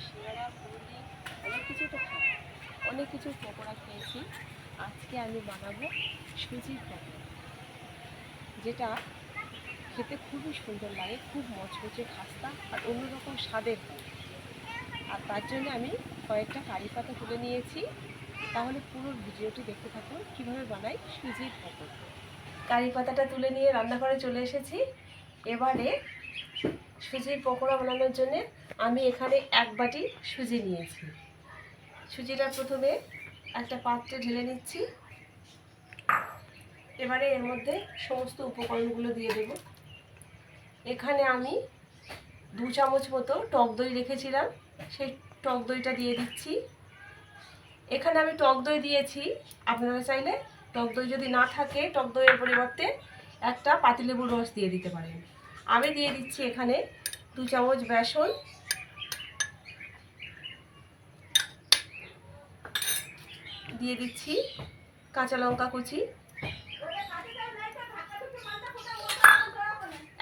সিঙ্গাড়া, ফুলকি অনেক কিছু তো খাই, অনেক কিছুর পকোড়া খেয়েছি। আজকে আমি বানাবো সুজির পকোড়া, যেটা খেতে খুবই সুন্দর লাগে, খুব মচমচে খাস্তা আর অন্যরকম স্বাদের হয়। আর তার জন্য আমি কয়েকটা কারি পাতা তুলে নিয়েছি। তাহলে পুরো ভিডিওটি দেখতে থাকুন কীভাবে বানাই সুজির পকোড়া। কারি পাতাটা তুলে নিয়ে রান্নাঘরে চলে এসেছি। এবারে সুজির পকোড়া বানানোর জন্য আমি এখানে 1 বাটি সুজি নিয়েছি। সুজিটা প্রথমে একটা পাত্রে ঢেলে নিচ্ছি। এবারে এর মধ্যে সমস্ত উপকরণগুলো দিয়ে দেব। এখানে আমি 2 চামচ মতো টক দই রেখেছিলাম, সেই টক দইটা দিয়ে দিচ্ছি। এখানে আমি টক দই দিয়েছি, আপনারা চাইলে টক দই যদি না থাকে টক দইয়ের পরিবর্তে একটা পাতিলেবুর রস দিয়ে দিতে পারেন। আমি দিয়ে দিচ্ছি এখানে 2 চামচ বেসন, দিয়ে দিচ্ছি কাঁচা লঙ্কা কুচি,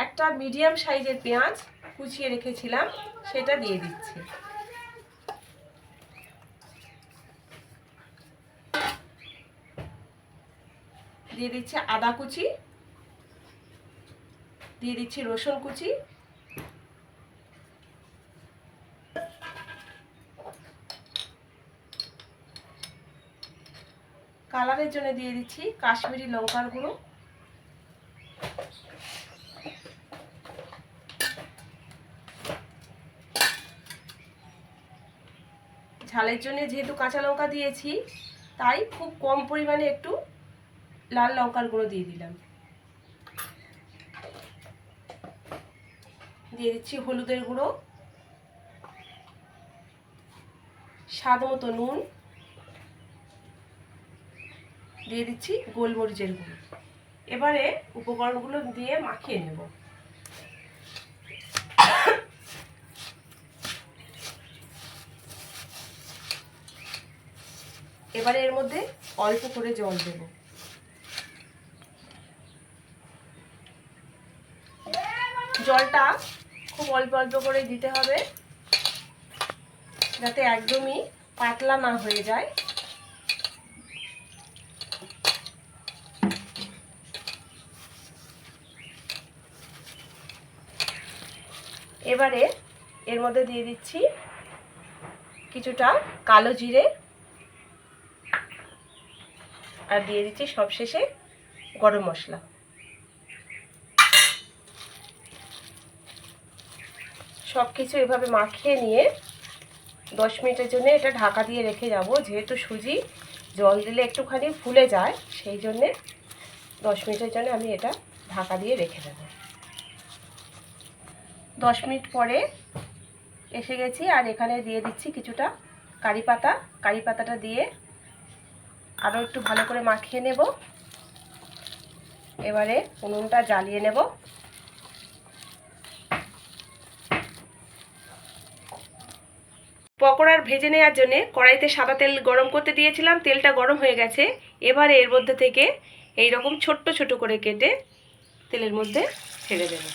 একটা মিডিয়াম সাইজের পেঁয়াজ কুচিয়ে রেখেছিলাম সেটা দিয়ে দিচ্ছি। দিয়ে দিচ্ছি আদা কুচি, দিয়ে দিচ্ছি রসুন কুচি, কালারের জন্য দিয়ে দিচ্ছি কাশ্মীরি লঙ্কার গুঁড়ো, ঝালের জন্য যেহেতু কাঁচা লঙ্কা দিয়েছি তাই খুব কম পরিমাণে একটু লাল লঙ্কার গুঁড়ো দিয়ে দিলাম। দিয়ে দিচ্ছি হলুদের গুঁড়ো, স্বাদ মতো নুন, দিয়ে দিচ্ছি গোলমরিচের গুঁড়ো। এবারে উপকরণগুলো দিয়ে মাখিয়ে নেব। এবারে এর মধ্যে অল্প করে জল দেব। জলটা খুব অল্প অল্প করে দিতে হবে, যাতে একদমই পাতলা না হয়ে যায়। এবারে এর মধ্যে দিয়ে দিচ্ছি কিছুটা কালো জিরে, আর দিয়ে দিচ্ছি সবশেষে গরম মশলা। সব কিছু এভাবে মাখিয়ে নিয়ে 10 মিনিটের জন্য এটা ঢাকা দিয়ে রেখে যাব। যেহেতু সুজি জল দিলে একটুখানি ফুলে যায়, সেই জন্যে 10 মিনিটের জন্য আমি এটা ঢাকা দিয়ে রেখে দেব। 10 মিনিট পরে এসে গেছি, আর এখানে দিয়ে দিচ্ছি কিছুটা কারি পাতা। কারি পাতাটা দিয়ে আরও একটু ভালো করে মাখিয়ে নেব। এবারে উনুনটা জ্বালিয়ে নেব। পকোড়ার ভেজে নেওয়ার জন্য কড়াইতে সাদা তেল গরম করতে দিয়েছিলাম, তেলটা গরম হয়ে গেছে। এবারে এর মধ্যে থেকে এই রকম ছোট্ট ছোট করে কেটে তেলের মধ্যে ছেড়ে দেব।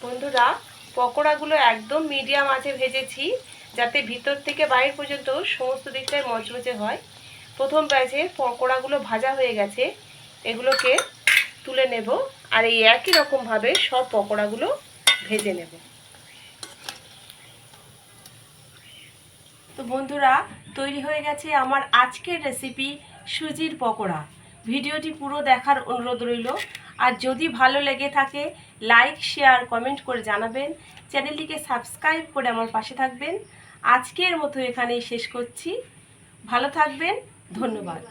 বন্ধুরা, পকোড়াগুলো একদম মিডিয়াম আঁচে ভেজেছি, যাতে ভিতর থেকে বাইরে পর্যন্ত সমস্ত দিকটাই মচমচে হয়। প্রথম ব্যাচে পকোড়াগুলো ভাজা হয়ে গেছে, এগুলোকে তুলে নেব। আর এই একই রকমভাবে সব পকোড়াগুলো ভেজে নেব। তো বন্ধুরা, তৈরি হয়ে গেছে আমার আজকের রেসিপি সুজির পকোড়া। ভিডিওটি পুরো দেখার অনুরোধ রইল। আর যদি ভালো লেগে থাকে লাইক, শেয়ার, কমেন্ট করে জানাবেন। চ্যানেলটিকে সাবস্ক্রাইব করে আমার পাশে থাকবেন। আজকের মতো এখানেই শেষ করছি। ভালো থাকবেন, ধন্যবাদ।